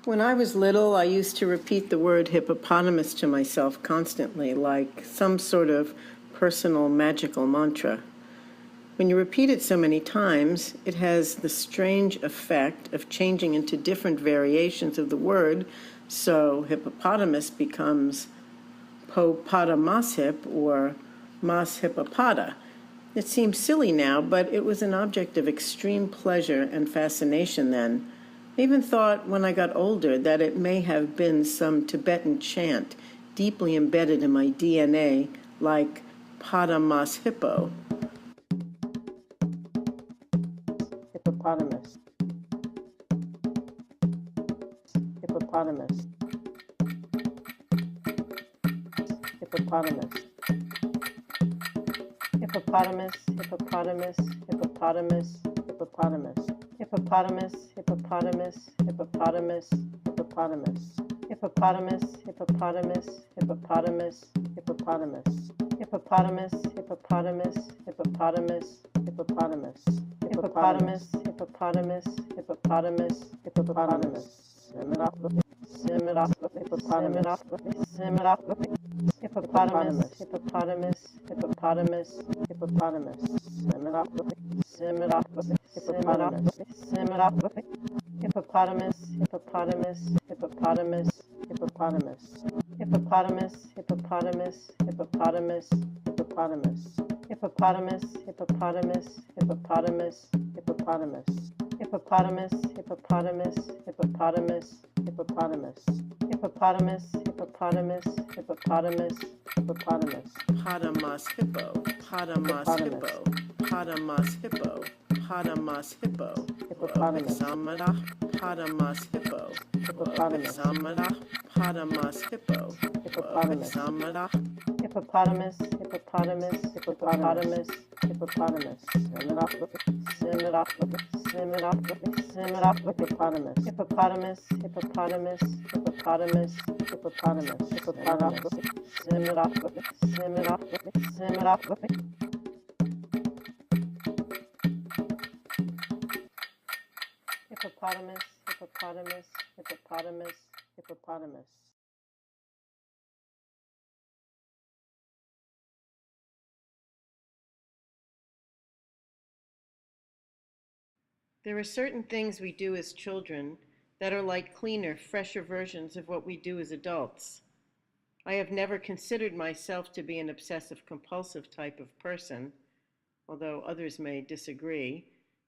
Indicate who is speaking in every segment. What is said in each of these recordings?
Speaker 1: When I was little, I used to repeat the word hippopotamus to myself constantly, like some sort of personal magical mantra. When you repeat it so many times, it has the strange effect of changing into different variations of the word, so hippopotamus becomes popotamaship or mas hippopota. It seems silly now, but it was an object of extreme pleasure and fascination then. I even thought when I got older that it may have been some Tibetan chant deeply embedded in my DNA, like Padamas Hippo. Hippopotamus. Hippopotamus. Hippopotamus. Hippopotamus, hippopotamus, hippopotamus, hippopotamus. Hippopotamus, hippopotamus, hippopotamus, hippopotamus. Hippopotamus, hippopotamus, hippopotamus, hippopotamus. Hippopotamus, hippopotamus, hippopotamus, hippopotamus. Hippopotamus, hippopotamus, hippopotamus, hippopotamus. Hippopotamus, hippopotamus, hippopotamus, hippopotamus, hippopotamus. Hippopotamus, hippopotamus, hippopotamus, hippopotamus, hippopotamus, hippopotamus. Hippopotamus, hippopotamus, hippopotamus, hippopotamus. Hippopotamus, hippopotamus, hippopotamus, hippopotamus. Hippopotamus, hippopotamus, hippopotamus, hippopotamus. Hippopotamus, hippopotamus, hippopotamus, hippopotamus. Potamus hippo, potamus hippo, potamus hippo, potamus hippo. Hippopotamus. Samba, potamus hippo. Hippopotamus. Samba, potamus hippo. Hippopotamus. Samba. Hippopotamus, hippopotamus, hippopotamus, hippopotamus. Hippopotamus, hippopotamus, hippopotamus, hippopotamus, hippopotamus, hippopotamus. Hippopotamus, hippopotamus, hippopotamus, hippopotamus. There are certain things we do as children that are like cleaner, fresher versions of what we do as adults. I have never considered myself to be an obsessive-compulsive type of person, although others may disagree.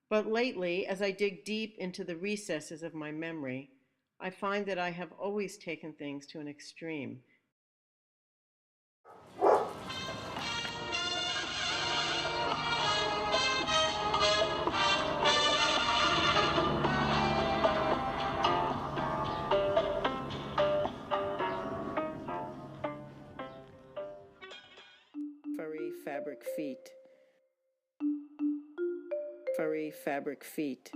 Speaker 1: But lately, as I dig deep into the recesses of my memory, I find that I have always taken things to an extreme. Furry fabric feet. Furry fabric feet.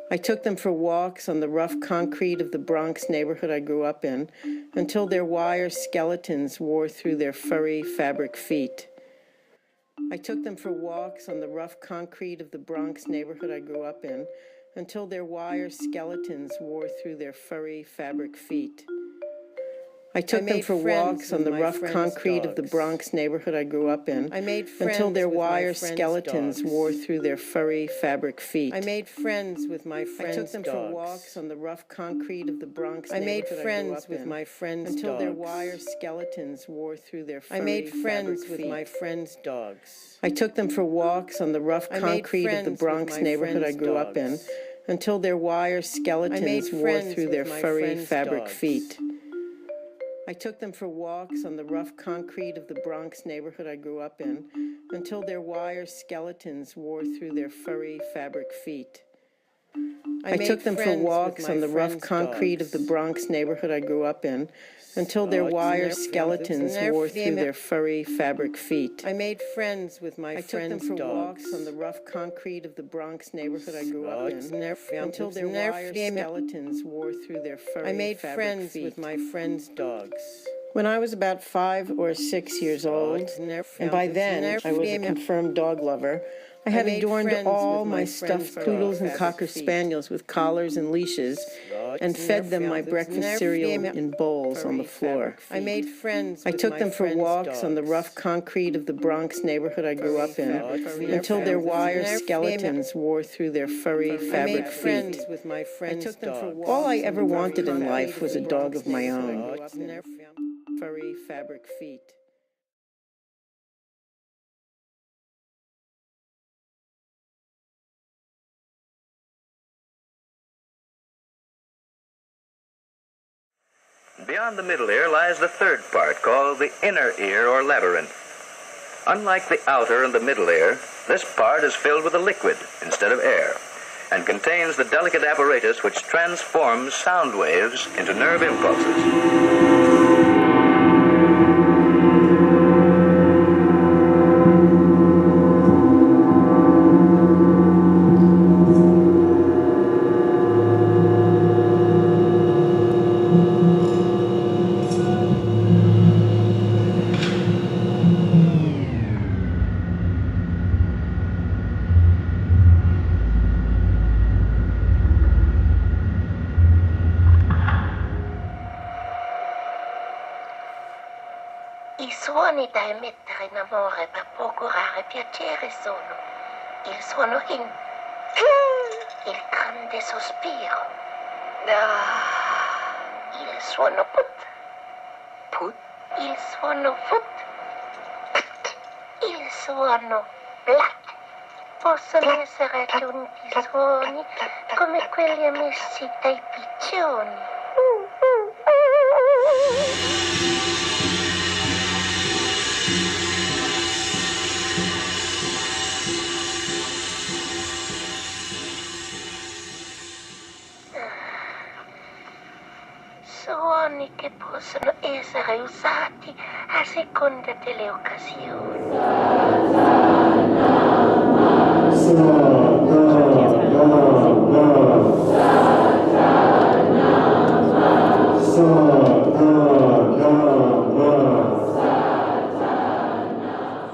Speaker 1: I took them for walks on the rough concrete of the Bronx neighborhood I grew up in until their wire skeletons wore through their furry fabric feet. I took them for walks on the rough concrete of the Bronx neighborhood I grew up in until their wire skeletons wore through their furry fabric feet. I took them for walks on the rough concrete of the Bronx neighborhood I grew up in until their wire skeletons wore through their furry fabric feet. I made friends with my friends' dogs. I took them for walks on the rough concrete of the Bronx neighborhood I grew up in. I made friends with my friends' dogs until their wire skeletons wore through their furry fabric feet. I made friends with my friends' dogs. I took them for walks on the rough concrete of the Bronx neighborhood I grew up in until their wire skeletons wore through their furry fabric feet. I took them for walks on the rough concrete of the Bronx neighborhood I grew up in until their wire skeletons wore through their furry fabric feet. I took them for walks on the rough concrete of the Bronx neighborhood I grew up in until their wire skeletons wore through their furry fabric feet. I made friends with my friends' dogs. I took them for walks on the rough concrete of the Bronx neighborhood I grew up in until their wire skeletons wore through their furry fabric feet. I made friends with my friends' dogs. When I was about 5 or 6 years old, and by then I was a confirmed dog lover, I had adorned all my stuffed poodles and cocker spaniels with collars and leashes and fed them my breakfast cereal in bowls on the floor. I took them for walks on the rough concrete of the Bronx neighborhood I grew up in until their wire skeletons wore through their furry fabric feet. All I ever wanted in life was a dog of my own. Furry fabric feet.
Speaker 2: Beyond the middle ear lies the third part, called the inner ear or labyrinth. Unlike the outer and the middle ear, this part is filled with a liquid instead of air and contains the delicate apparatus which transforms sound waves into nerve impulses.
Speaker 3: I suoni da emettere in amore per procurare piacere sono il suono in, il grande sospiro, il suono put, il suono fut, il suono plat. Possono essere aggiunti suoni come quelli emessi dai piccioni. Suoni che possono essere usati a seconda delle occasioni.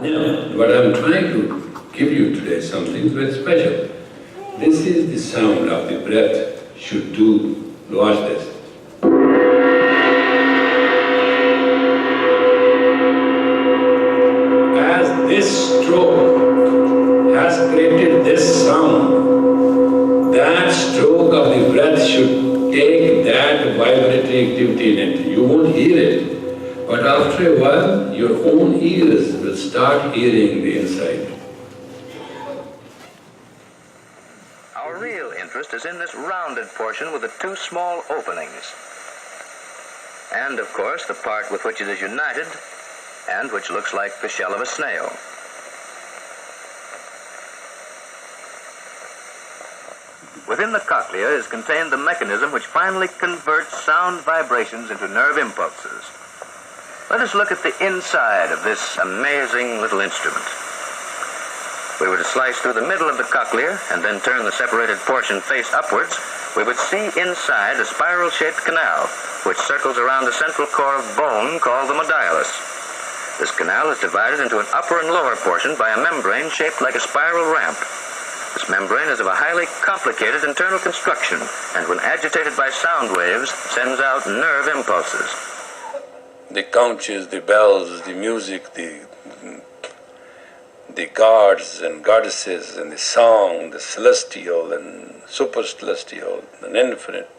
Speaker 4: Now, what I'm trying to give you today is something very special. This is the sound of the breath should do. Watch this. As this stroke has created this sound, that stroke of the breath should take that vibratory activity in it. You won't hear it, but after a while, your own ears will start hearing the inside.
Speaker 2: Our real interest is in this rounded portion with the two small openings. And, of course, the part with which it is united and which looks like the shell of a snail. Within the cochlea is contained the mechanism which finally converts sound vibrations into nerve impulses. Let us look at the inside of this amazing little instrument. If we were to slice through the middle of the cochlea and then turn the separated portion face upwards, we would see inside a spiral-shaped canal which circles around the central core of bone called the modiolus. This canal is divided into an upper and lower portion by a membrane shaped like a spiral ramp. This membrane is of a highly complicated internal construction and when agitated by sound waves sends out nerve impulses.
Speaker 4: The conches, the bells, the music, the gods and goddesses, and the song, the celestial and super celestial and infinite.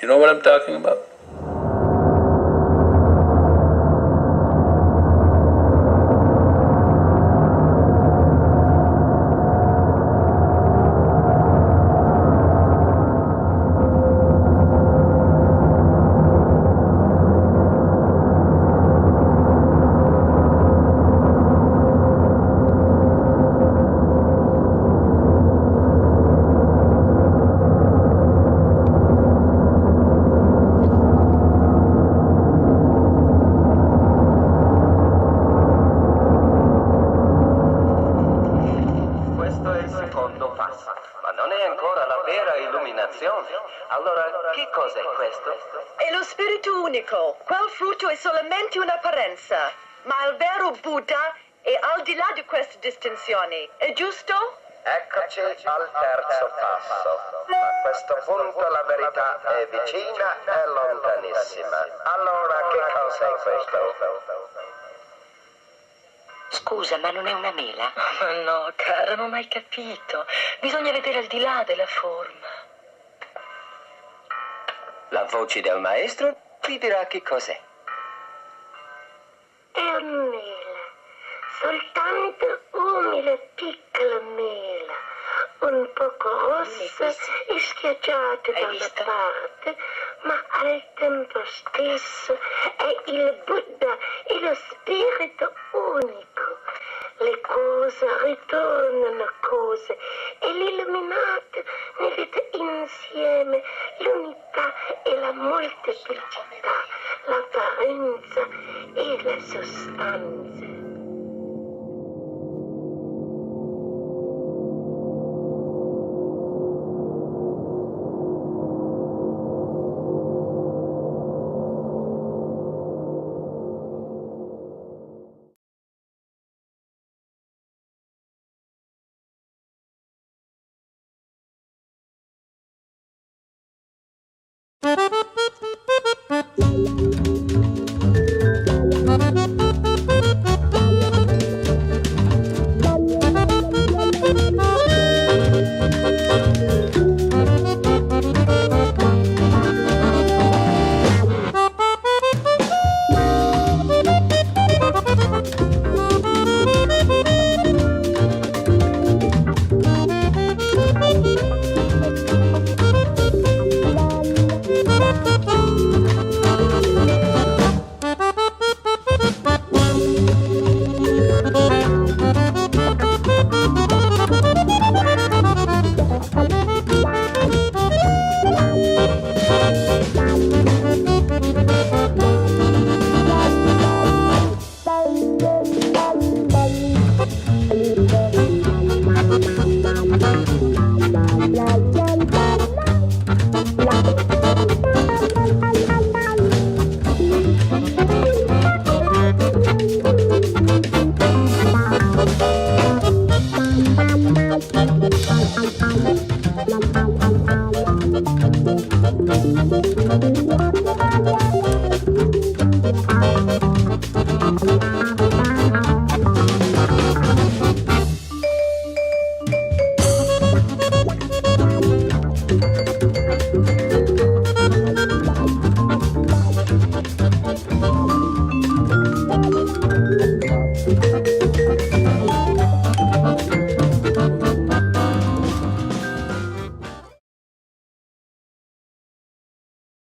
Speaker 4: You know what I'm talking about?
Speaker 5: Allora, che cosa è questo? È lo spirito unico. Quel frutto è solamente un'apparenza. Ma il vero Buddha è al di là di queste distinzioni. È giusto?
Speaker 6: Eccoci al terzo passo. A questo punto la verità è vicina e lontanissima. Allora, che cosa è questo?
Speaker 5: Scusa, ma non è una mela?
Speaker 7: Ma no, cara, non hai capito. Bisogna vedere al di là della forma.
Speaker 6: La voce del maestro ti dirà che cos'è.
Speaker 3: È una mela, soltanto umile piccola mela, un poco rossa e schiacciata da una parte, ma al tempo stesso è il Buddha e lo spirito unico. Le cose ritornano cose e l'illuminato ne vede insieme l'unità e la molteplicità, l'apparenza e la sostanza.